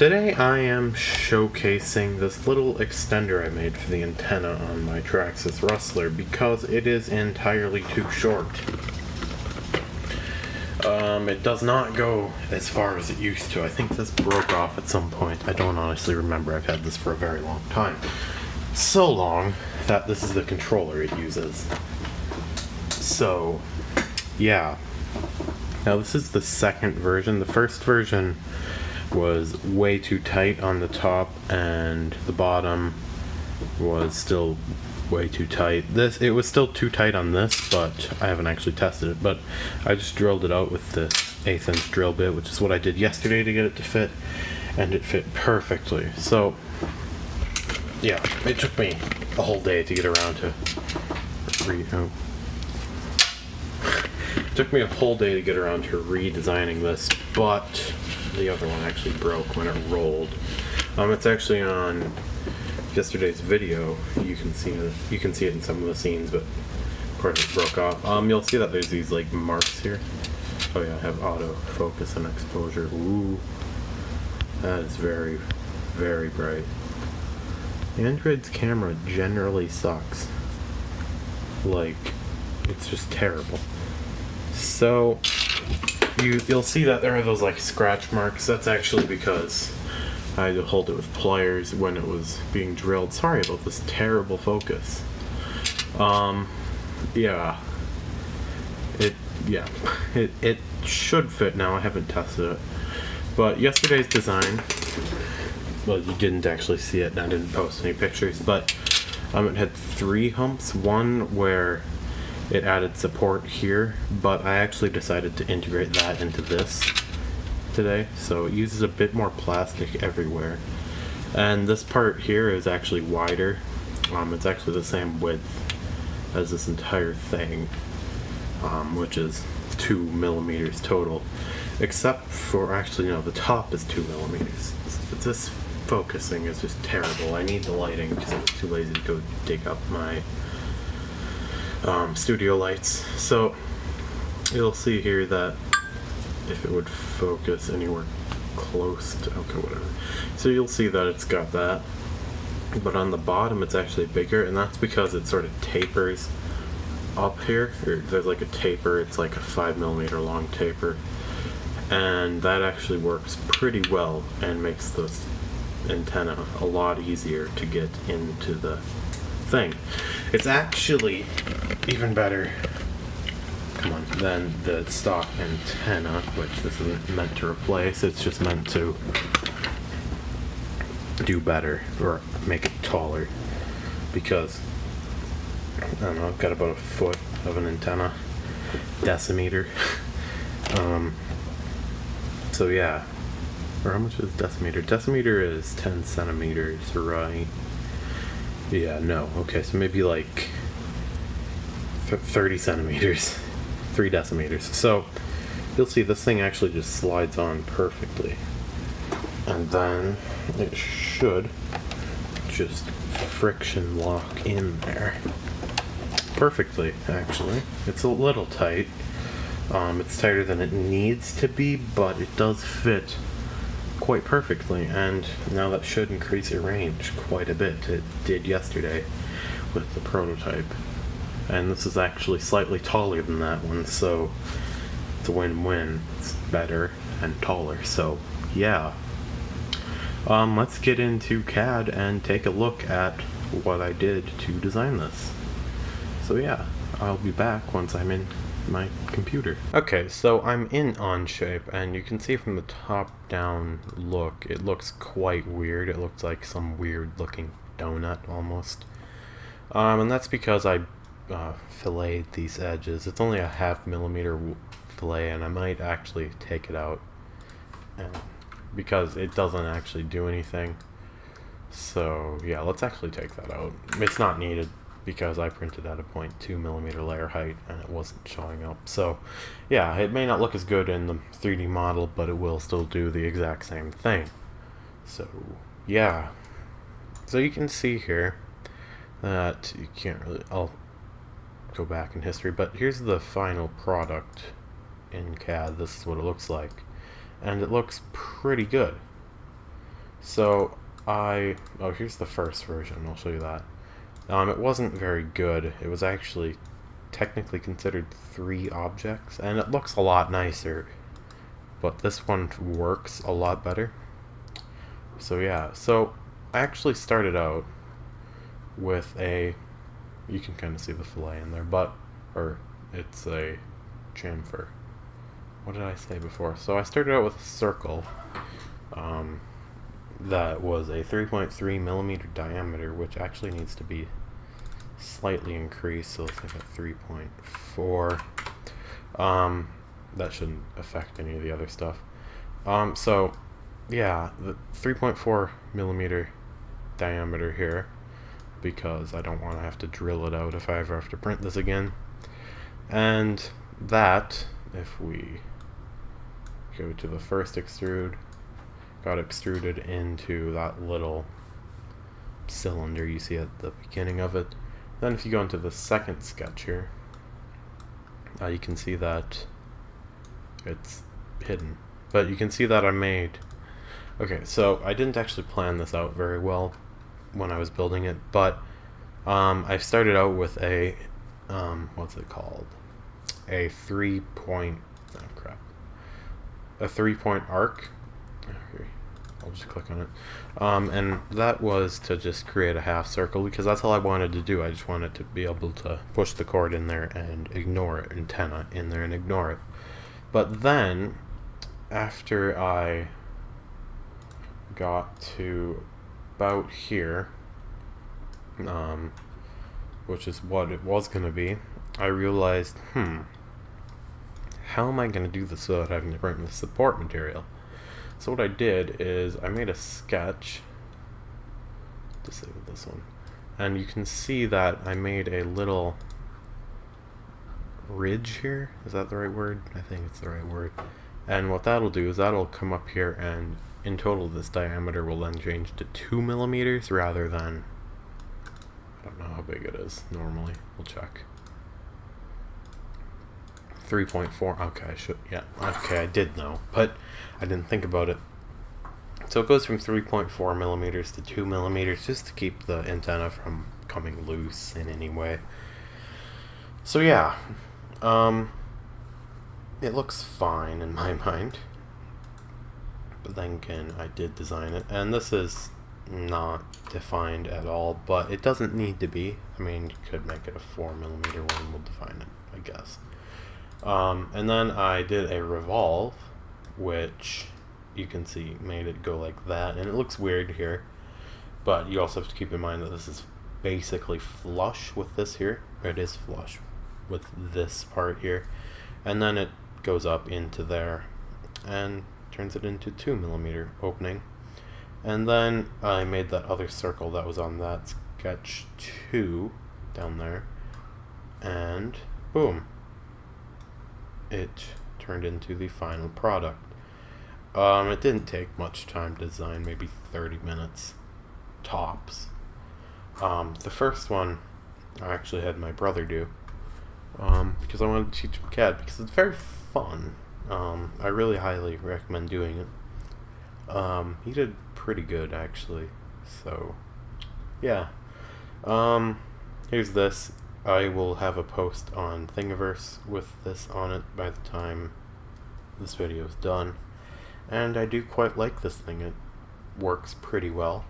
Today I am showcasing this little extender I made for the antenna on my Traxxas Rustler because it is entirely too short. It does not go as far as it used to. I think this broke off at some point. I don't honestly remember. I've had this for a very long time. So long that this is the controller it uses. So, yeah. Now this is the second version. The first version was way too tight on the top and the bottom was still way too tight. It was still too tight on this, but I haven't actually tested it, but I just drilled it out with the 1/8 inch drill bit, which is what I did yesterday to get it to fit, and it fit perfectly. So yeah, it took me a whole day to get around to redesigning this, but the other one actually broke when it rolled. It's actually on yesterday's video. You can see it in some of the scenes, but of course it broke off. You'll see that there's these like marks here. Oh yeah, I have auto focus and exposure. Ooh, that is very, very bright. Android's camera generally sucks. Like, it's just terrible. So you'll see that there are those like scratch marks. That's actually because I had to hold it with pliers when it was being drilled. Sorry about this terrible focus. It should fit now. I haven't tested it, but yesterday's design, well, you didn't actually see it and I didn't post any pictures, but it had 3 humps. One where it added support here, but I actually decided to integrate that into this today, so it uses a bit more plastic everywhere. And this part here is actually wider. It's actually the same width as this entire thing, which is 2 millimeters total, except for, actually no, the top is 2 millimeters. This focusing is just terrible. I need the lighting because I was too lazy to go dig up my studio lights. So you'll see here that if it would focus anywhere close to, okay, whatever. So you'll see that it's got that, but on the bottom it's actually bigger, and that's because it sort of tapers up here. There's like a taper. It's like a 5 millimeter long taper, and that actually works pretty well and makes this antenna a lot easier to get into the thing. It's actually even better, than the stock antenna, which this isn't meant to replace. It's just meant to do better or make it taller, because I don't know, I've got about a foot of an antenna decimeter. So yeah, or how much is decimeter? Decimeter is 10 centimeters, right? Yeah, no, okay, so maybe like 30 centimeters, 3 decimeters. So you'll see this thing actually just slides on perfectly, and then it should just friction lock in there perfectly. Actually, it's a little tight. It's tighter than it needs to be, but it does fit quite perfectly, and now that should increase your range quite a bit. It did yesterday with the prototype, and this is actually slightly taller than that one, so it's a win-win. It's better and taller, so yeah. Let's get into CAD and take a look at what I did to design this. So yeah, I'll be back once I'm in my computer. Okay, so I'm in Onshape, and you can see from the top down look, it looks quite weird. It looks like some weird looking donut almost. And that's because I filleted these edges. It's only a 1/2 millimeter fillet, and I might actually take it out, and because it doesn't actually do anything. So yeah, let's actually take that out. It's not needed because I printed at a 0.2 millimeter layer height and it wasn't showing up. So yeah, it may not look as good in the 3D model, but it will still do the exact same thing. So yeah, so you can see here that you can't really, I'll go back in history, but here's the final product in CAD. This is what it looks like, and it looks pretty good. So here's the first version, I'll show you that. It wasn't very good. It was actually technically considered 3 objects, and it looks a lot nicer, but this one works a lot better. So yeah, so I actually started out with you can kind of see the fillet in there, or it's a chamfer. What did I say before? So I started out with a circle that was a 3.3 millimeter diameter, which actually needs to be slightly increased, so let's make it 3.4. That shouldn't affect any of the other stuff. So yeah, the 3.4 millimeter diameter here, because I don't want to have to drill it out if I ever have to print this again. And that, if we go to the first extrude, got extruded into that little cylinder you see at the beginning of it. Then if you go into the second sketch here, you can see that it's hidden. But you can see that I made... Okay, so I didn't actually plan this out very well when I was building it, but I started out with a, what's it called? A 3-point... Oh crap. A 3-point arc. Here, I'll just click on it. And that was to just create a half circle, because that's all I wanted to do. I just wanted to be able to push the cord in there and ignore it, antenna in there and ignore it. But then, after I got to about here, which is what it was going to be, I realized, how am I going to do this without having to print the support material? So what I did is I made a sketch. Disable this one. And you can see that I made a little ridge here. Is that the right word? I think it's the right word. And what that'll do is that'll come up here, and in total this diameter will then change to 2 millimeters rather than, I don't know how big it is normally. We'll check. 3.4. Okay, I did know, but I didn't think about it. So it goes from 3.4 millimeters to 2 millimeters just to keep the antenna from coming loose in any way. So yeah, it looks fine in my mind. But then again, I did design it, and this is not defined at all, but it doesn't need to be. I mean, you could make it a 4 millimeter one, we'll define it, I guess. And then I did a revolve, which you can see made it go like that, and it looks weird here, but you also have to keep in mind that this is basically flush with this here. It is flush with this part here, and then it goes up into there and turns it into 2 millimeter opening. And then I made that other circle that was on that sketch 2 down there, and boom, it turned into the final product. It didn't take much time to design, maybe 30 minutes tops. The first one I actually had my brother do, because I wanted to teach him CAD, because it's very fun. I really highly recommend doing it. He did pretty good actually, so yeah. Here's this. I will have a post on Thingiverse with this on it by the time this video is done, and I do quite like this thing. It works pretty well.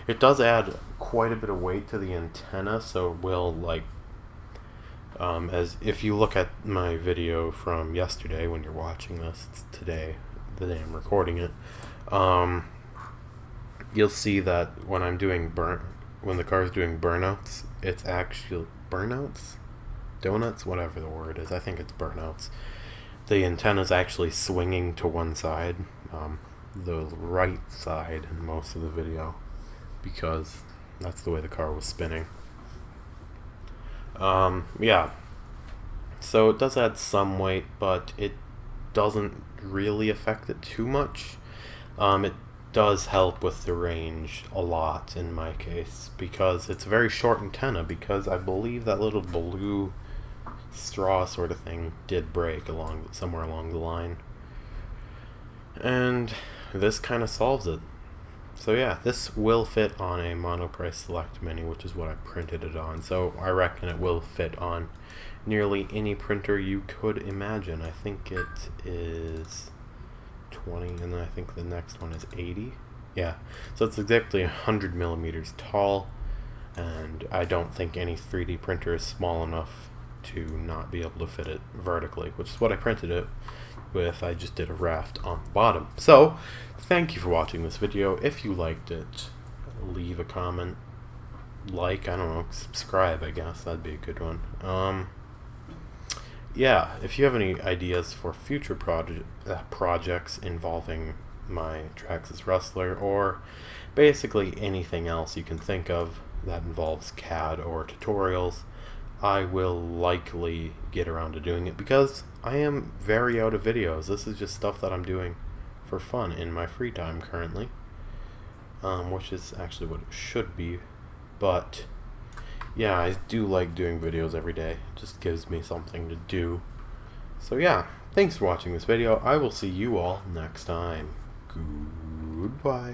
It does add quite a bit of weight to the antenna, so it will, like, as if you look at my video from yesterday when you're watching this, it's today, the day I'm recording it, you'll see that when I'm doing when the car's doing burnouts, it's actually donuts, whatever the word is, I think it's burnouts. The antenna's actually swinging to one side, the right side in most of the video, because that's the way the car was spinning. Yeah, so it does add some weight, but it doesn't really affect it too much. It does help with the range a lot in my case, because it's a very short antenna, because I believe that little blue straw sort of thing did break somewhere along the line, and this kind of solves it. So yeah, this will fit on a monoprice select mini, which is what I printed it on. So I reckon it will fit on nearly any printer you could imagine. I think it is 20, and then I think the next one is 80. Yeah, so it's exactly 100 millimeters tall, and I don't think any 3D printer is small enough to not be able to fit it vertically, which is what I printed it with. I just did a raft on the bottom. So thank you for watching this video. If you liked it, leave a comment, I don't know, subscribe, I guess that'd be a good one. Yeah, if you have any ideas for future projects involving my Traxxas Rustler, or basically anything else you can think of that involves CAD or tutorials, I will likely get around to doing it, because I am very out of videos. This is just stuff that I'm doing for fun in my free time currently, which is actually what it should be. But yeah, I do like doing videos every day. It just gives me something to do. So yeah, thanks for watching this video. I will see you all next time. Goodbye.